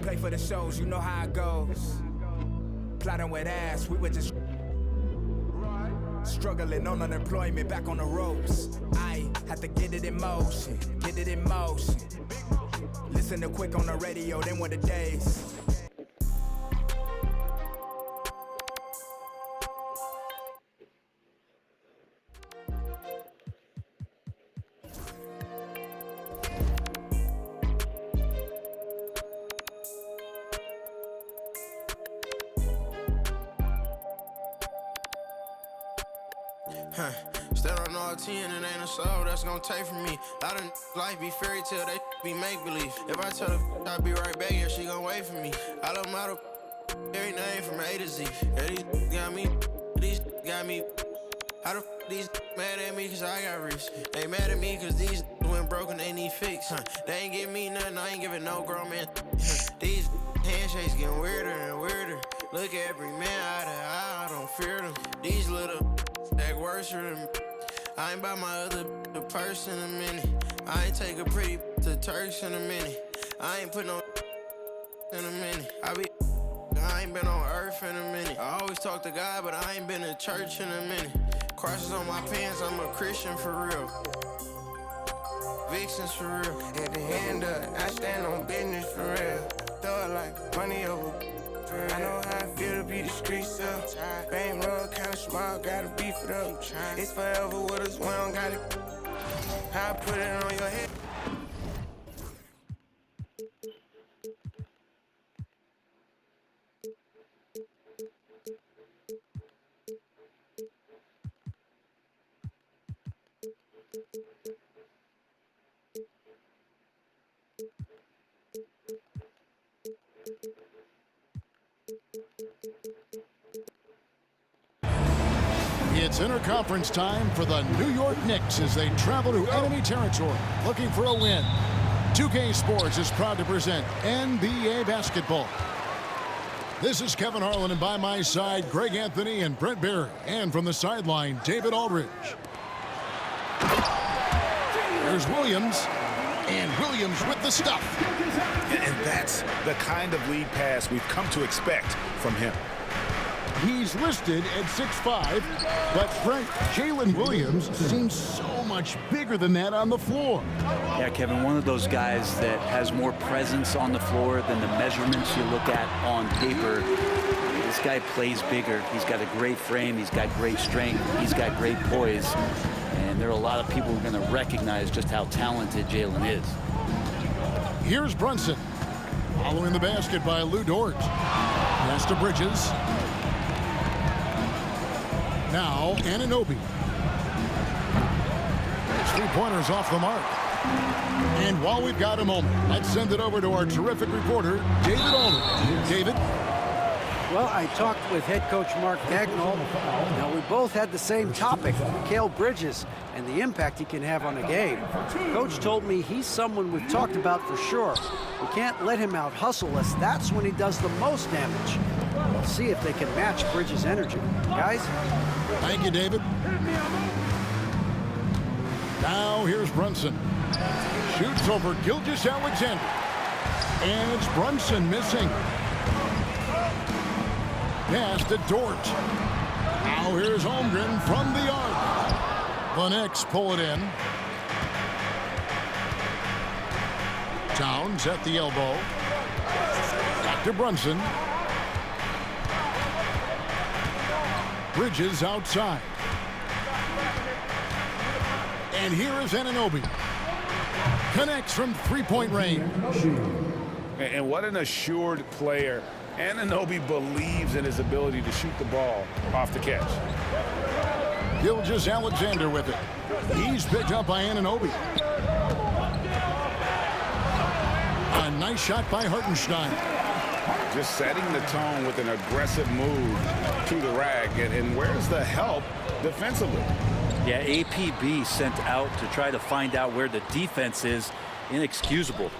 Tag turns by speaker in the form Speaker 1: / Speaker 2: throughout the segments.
Speaker 1: Play for the shows, you know how it goes. Plotting with ass, we were just struggling on unemployment, back on the ropes. I had to get it in motion, get it in motion. Listen to Quick on the radio, then were the days.
Speaker 2: Stand on all 10, it ain't a soul that's gonna take from me. I done life be fairy tale, they be make believe. If I tell her I'll be right back, yeah, she gon' wait for me. I love my every name from A to Z. Yeah, these got me. How the these mad at me cause I got rich? They mad at me cause these went broken, they need fix. They ain't give me nothing, I ain't giving no grown man. These handshakes getting weirder and weirder. Look at every man eye to eye, I don't fear them. These little act worse than me. I ain't buy my other purse in a minute. I ain't take a pretty to Turks in a minute. I ain't put no in a minute. I ain't been on earth in a minute. I always talk to God, but I ain't been to church in a minute. Crosses on my pants, I'm a Christian for real. Vixens for real. At the end of it, I stand on business for real. Throw it like money over. I know how I feel to be the streets up. Fame road kinda small, gotta beef it up. It's forever with us, we don't gotta. I put it on your head.
Speaker 3: It's interconference time for the New York Knicks as they travel to enemy territory looking for a win. 2K Sports is proud to present NBA basketball. This is Kevin Harlan, and by my side, Greg Anthony and Brent Barry. And from the sideline, David Aldridge. There's Williams, and Williams with the stuff.
Speaker 4: And that's the kind of lead pass we've come to expect from him.
Speaker 3: He's listed at 6'5", but Brent, Jalen Williams seems so much bigger than that on the floor.
Speaker 5: Yeah, Kevin, one of those guys that has more presence on the floor than the measurements you look at on paper. This guy plays bigger. He's got a great frame. He's got great strength. He's got great poise. And there are a lot of people who are going to recognize just how talented Jalen is.
Speaker 3: Here's Brunson. Following the basket by Lou Dort. Pass to Bridges. Now, Anunoby. His three-pointers off the mark. And while we've got a moment, let's send it over to our terrific reporter, David Aldridge. David?
Speaker 6: Well, I talked with head coach Mark Dagnall. Now, we both had the same topic, Mikal Bridges, and the impact he can have on a game. Coach told me he's someone we've talked about for sure. We can't let him out-hustle us. That's when he does the most damage. We'll see if they can match Bridges' energy. Guys?
Speaker 3: Thank you, David. Now here's Brunson. Shoots over Gilgeous-Alexander. And it's Brunson missing. Pass to Dort. Now here's Holmgren from the arc. The Knicks pull it in. Towns at the elbow. Back to Brunson. Bridges outside. And here is Anunoby. Connects from three-point range.
Speaker 4: And what an assured player. Anunoby believes in his ability to shoot the ball off the catch.
Speaker 3: Gilgeous-Alexander with it. He's picked up by Anunoby. A nice shot by Hartenstein.
Speaker 4: Just setting the tone with an aggressive move to the rack. And where's the help defensively?
Speaker 5: Yeah, APB sent out to try to find out where the defense is. Inexcusable.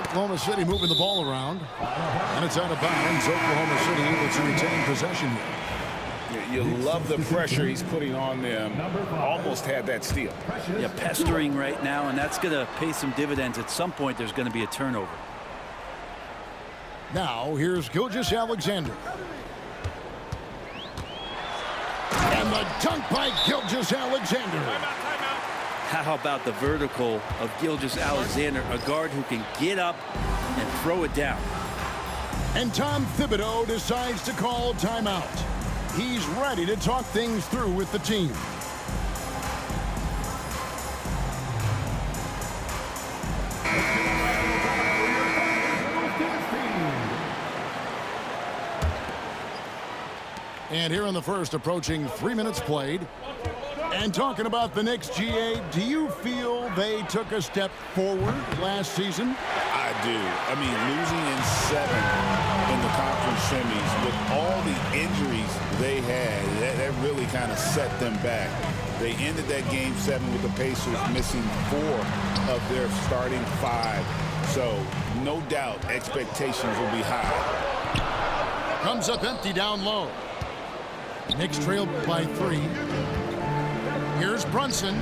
Speaker 3: Oklahoma City moving the ball around. And it's out of bounds. Oklahoma City able to retain possession here.
Speaker 4: You love the pressure he's putting on them. Almost had that steal.
Speaker 5: Yeah, pestering right now, and that's going to pay some dividends. At some point, there's going to be a turnover.
Speaker 3: Now, here's Gilgeous-Alexander. And the dunk by Gilgeous-Alexander.
Speaker 5: How about the vertical of Gilgeous-Alexander, a guard who can get up and throw it down.
Speaker 3: And Tom Thibodeau decides to call timeout. He's ready to talk things through with the team. And here in the first, approaching 3 minutes played. And talking about the Knicks, GA, do you feel they took a step forward last season?
Speaker 4: I do. I mean, losing in 7 in the conference semis with all the injuries they had, that really kind of set them back. They ended that game 7 with the Pacers missing 4 of their starting 5. So, no doubt, expectations will be high.
Speaker 3: Comes up empty down low. Knicks trailed by 3. Here's Brunson.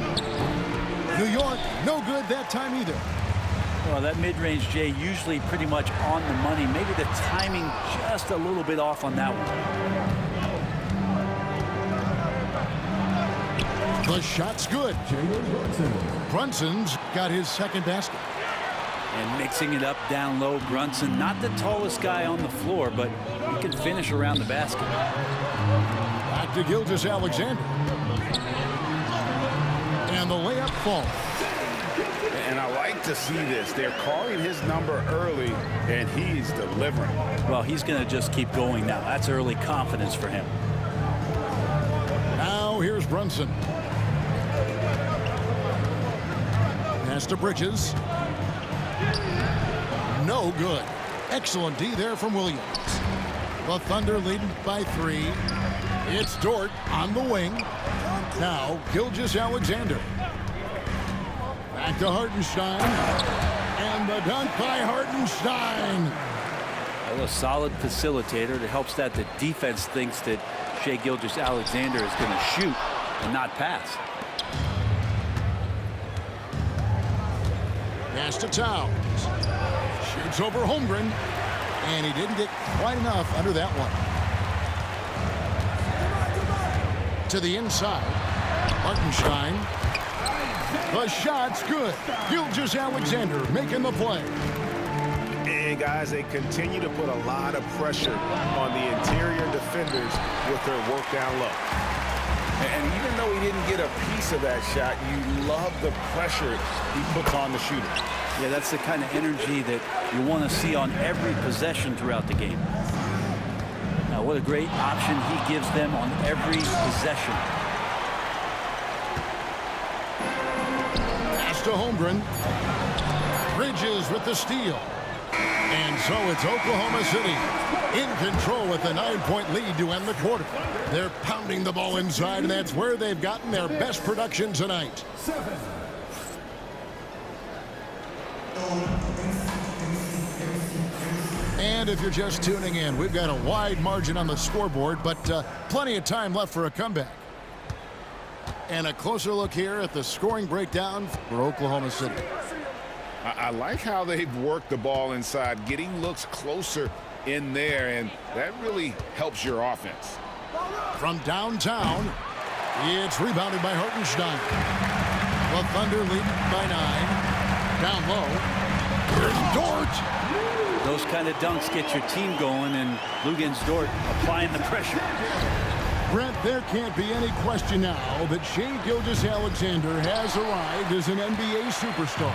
Speaker 3: New York, no good that time either.
Speaker 5: Well, that mid-range, Jay, usually pretty much on the money. Maybe the timing just a little bit off on that one.
Speaker 3: The shot's good. Brunson's got his second basket.
Speaker 5: And mixing it up down low, Brunson, not the tallest guy on the floor, but he can finish around the basket.
Speaker 3: Back to Gilgeous-Alexander. And the layup falls.
Speaker 4: And I like to see this. They're calling his number early, and he's delivering.
Speaker 5: Well, he's going to just keep going now. That's early confidence for him.
Speaker 3: Now here's Brunson. Pass to Bridges. No good. Excellent D there from Williams. The Thunder leading by 3. It's Dort on the wing. Now Gilgeous-Alexander. Back to Hartenstein. And the dunk by Hartenstein.
Speaker 5: Well, a solid facilitator that helps that the defense thinks that Shai Gilgeous-Alexander is going to shoot and not pass.
Speaker 3: Pass to Towns. Shoots over Holmgren. And he didn't get quite enough under that one. To the inside. Hartenstein. The shot's good. Gilgeous-Alexander making the play.
Speaker 4: And guys, they continue to put a lot of pressure on the interior defenders with their work down low. And even though he didn't get a piece of that shot, you love the pressure he puts on the shooter.
Speaker 5: Yeah, that's the kind of energy that you want to see on every possession throughout the game. Now, what a great option he gives them on every possession.
Speaker 3: Pass to Holmgren. Bridges with the steal. And so it's Oklahoma City in control with a 9-point lead to end the quarter. They're pounding the ball inside, and that's where they've gotten their best production tonight. And if you're just tuning in, we've got a wide margin on the scoreboard, but plenty of time left for a comeback. And a closer look here at the scoring breakdown for Oklahoma City.
Speaker 4: I like how they've worked the ball inside, getting looks closer in there, and that really helps your offense.
Speaker 3: From downtown, it's rebounded by Hartenstein. The Thunder leading by 9. Down low, here's Dort.
Speaker 5: Those kind of dunks get your team going, and Luguentz Dort applying the pressure.
Speaker 3: Brent, there can't be any question now that Shai Gilgeous-Alexander has arrived as an NBA superstar.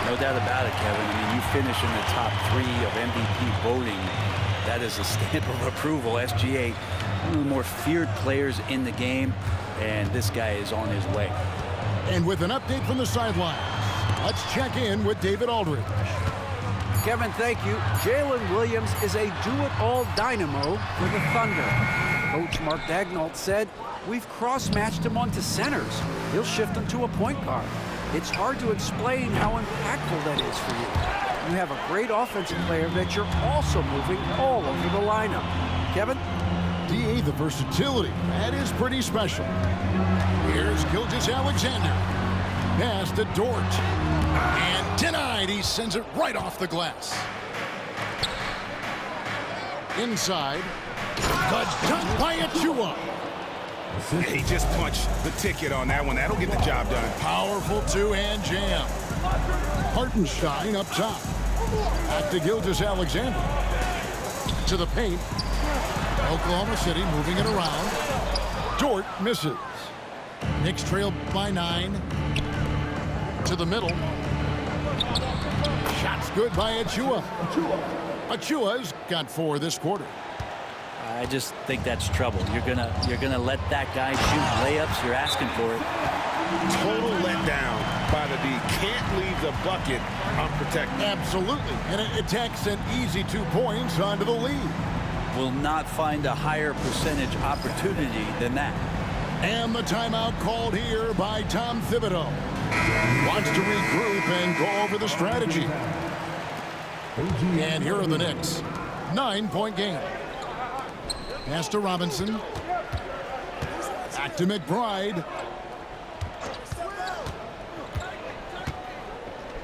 Speaker 5: No doubt about it, Kevin. I mean, you finish in the top 3 of MVP voting. That is a stamp of approval. SGA, one of the more feared players in the game, and this guy is on his way.
Speaker 3: And with an update from the sidelines, let's check in with David Aldridge.
Speaker 6: Kevin, thank you. Jalen Williams is a do-it-all dynamo for the Thunder. Coach Mark Daigneault said, "We've cross-matched him onto centers. He'll shift him to a point guard. It's hard to explain how impactful that is for you. You have a great offensive player that you're also moving all over the lineup." Kevin?
Speaker 3: DA, the versatility, that is pretty special. Here's Gilgeous-Alexander. Pass to Dort. And denied. He sends it right off the glass. Inside. Good dunk by Achua.
Speaker 4: He just punched the ticket on that one. That'll get the job done.
Speaker 3: Powerful two-hand jam. Hartenstein up top. Back to Gilgeous-Alexander. To the paint. Oklahoma City moving it around. Dort misses. Knicks trail by 9. To the middle. Shots good by Achua. Achua's got 4 this quarter.
Speaker 5: I just think that's trouble. You're gonna let that guy shoot layups. You're asking for it.
Speaker 4: Total letdown by the D. Can't leave the bucket unprotected.
Speaker 3: Absolutely. And it takes an easy 2 points onto the lead.
Speaker 5: Will not find a higher percentage opportunity than that.
Speaker 3: And the timeout called here by Tom Thibodeau. Wants to regroup and go over the strategy. And here are the Knicks. 9-point game. Pass to Robinson. Back to McBride.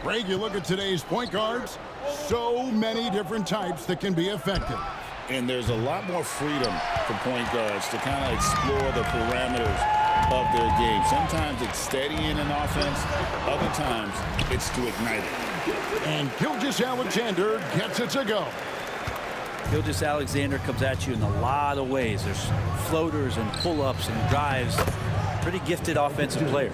Speaker 3: Greg, you look at today's point guards. So many different types that can be effective.
Speaker 4: And there's a lot more freedom for point guards to kind of explore the parameters of their game. Sometimes it's steadying an offense. Other times it's to ignite it.
Speaker 3: And Gilgeous-Alexander gets it to go.
Speaker 5: Gilgeous-Alexander comes at you in a lot of ways. There's floaters and pull-ups and drives. Pretty gifted offensive player.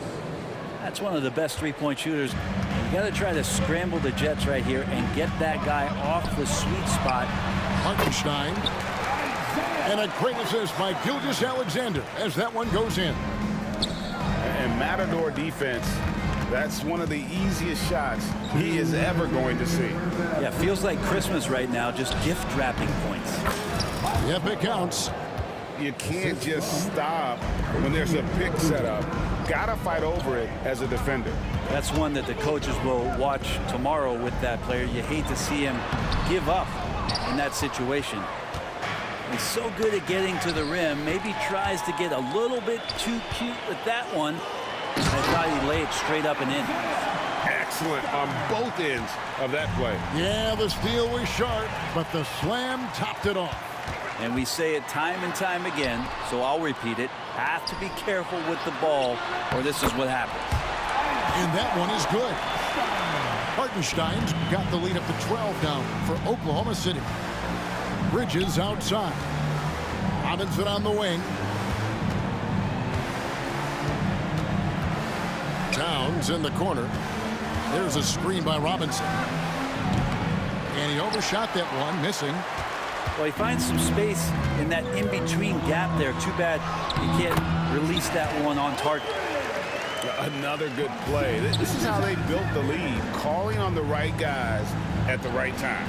Speaker 5: That's one of the best three-point shooters. You got to try to scramble the Jets right here and get that guy off the sweet spot.
Speaker 3: Hartenstein. And a great assist by Gilgeous-Alexander as that one goes in.
Speaker 4: And Matador defense, that's one of the easiest shots he is ever going to see.
Speaker 5: Yeah, feels like Christmas right now, just gift wrapping points.
Speaker 3: Yep, it counts.
Speaker 4: You can't just stop when there's a pick set up. Gotta fight over it as a defender.
Speaker 5: That's one that the coaches will watch tomorrow with that player. You hate to see him give up in that situation. He's so good at getting to the rim. Maybe tries to get a little bit too cute with that one. I thought he laid it straight up and in.
Speaker 4: Excellent on both ends of that play.
Speaker 3: Yeah, the steal was sharp, but the slam topped it off.
Speaker 5: And we say it time and time again, so I'll repeat it. Have to be careful with the ball, or this is what happens.
Speaker 3: And that one is good. Hartenstein's got the lead up to 12 now for Oklahoma City. Bridges outside. Robinson on the wing. Towns in the corner. There's a screen by Robinson. And he overshot that one, missing.
Speaker 5: Well, he finds some space in that in-between gap there. Too bad he can't release that one on target.
Speaker 4: Another good play. This is how they built the lead, calling on the right guys at the right time.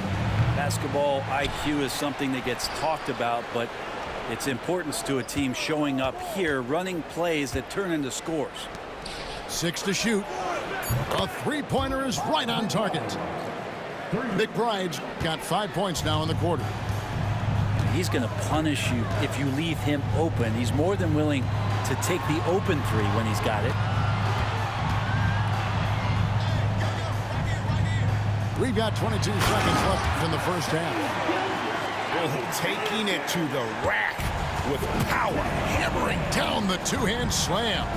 Speaker 5: Basketball IQ is something that gets talked about, but its importance to a team showing up here, running plays that turn into scores.
Speaker 3: 6 to shoot. A three-pointer is right on target. McBride's got 5 points now in the quarter.
Speaker 5: He's going to punish you if you leave him open. He's more than willing to take the open three when he's got it.
Speaker 3: We've got 22 seconds left in the first half.
Speaker 4: Oh, taking it to the rack with power.
Speaker 3: Hammering down the two-hand slam.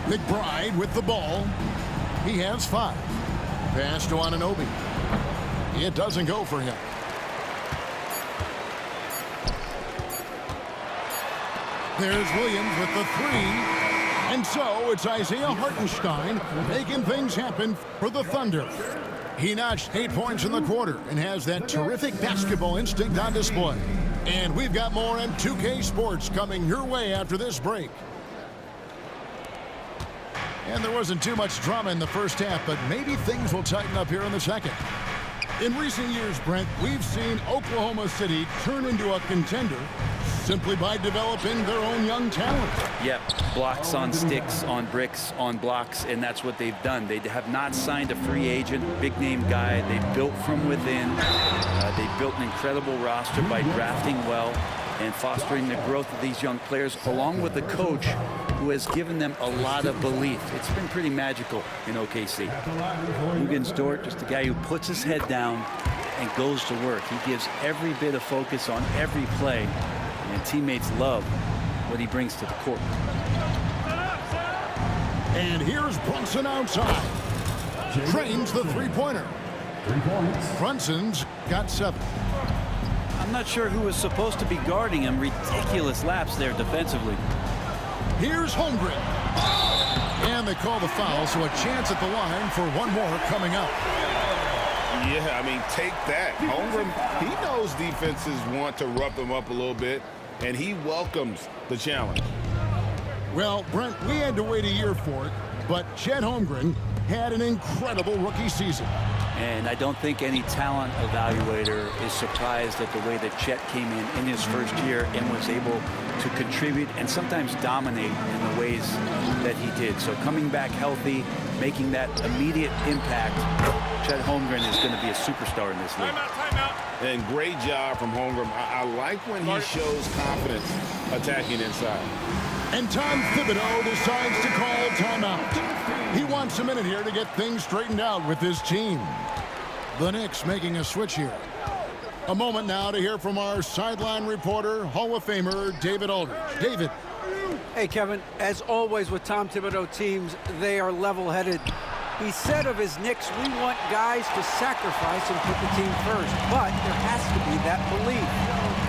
Speaker 3: McBride with the ball. He has 5. Pass to Anunoby. It doesn't go for him. There's Williams with the 3. And so it's Isaiah Hartenstein making things happen for the Thunder. He notched 8 points in the quarter and has that terrific basketball instinct on display. And we've got more on 2K Sports coming your way after this break. And there wasn't too much drama in the first half, but maybe things will tighten up here in the second. In recent years, Brent, we've seen Oklahoma City turn into a contender simply by developing their own young talent.
Speaker 5: Yep, blocks on sticks, on bricks, on blocks, and that's what they've done. They have not signed a free agent, big-name guy. They built from within. They built an incredible roster by drafting well and fostering the growth of these young players, along with the coach who who has given them a lot of belief. It's been pretty magical in OKC. Hugensdorf, just a guy who puts his head down and goes to work. He gives every bit of focus on every play, and teammates love what he brings to the court.
Speaker 3: And here's Brunson outside. Trains the three-pointer.
Speaker 7: 3 points.
Speaker 3: Brunson's got 7.
Speaker 5: I'm not sure who was supposed to be guarding him. Ridiculous lapse there defensively.
Speaker 3: Here's Holmgren. And they call the foul, so a chance at the line for one more coming up.
Speaker 4: Yeah, I mean, take that. Holmgren, he knows defenses want to rough him up a little bit, and he welcomes the challenge.
Speaker 3: Well, Brent, we had to wait a year for it, but Chet Holmgren had an incredible rookie season.
Speaker 5: And I don't think any talent evaluator is surprised at the way that Chet came in his first year and was able to contribute and sometimes dominate in the ways that he did. So coming back healthy, making that immediate impact, Chet Holmgren is going to be a superstar in this league.
Speaker 4: And great job from Holmgren. I like when he shows confidence attacking inside.
Speaker 3: And Tom Thibodeau decides to call timeout. He wants a minute here to get things straightened out with his team. The Knicks making a switch here. A moment now to hear from our sideline reporter, Hall of Famer David Aldridge. David.
Speaker 6: Hey, Kevin, as always with Tom Thibodeau teams, they are level-headed. He said of his Knicks, we want guys to sacrifice and put the team first, but there has to be that belief.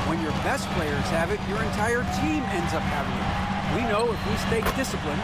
Speaker 6: When your best players have it, your entire team ends up having it. We know if we stay disciplined,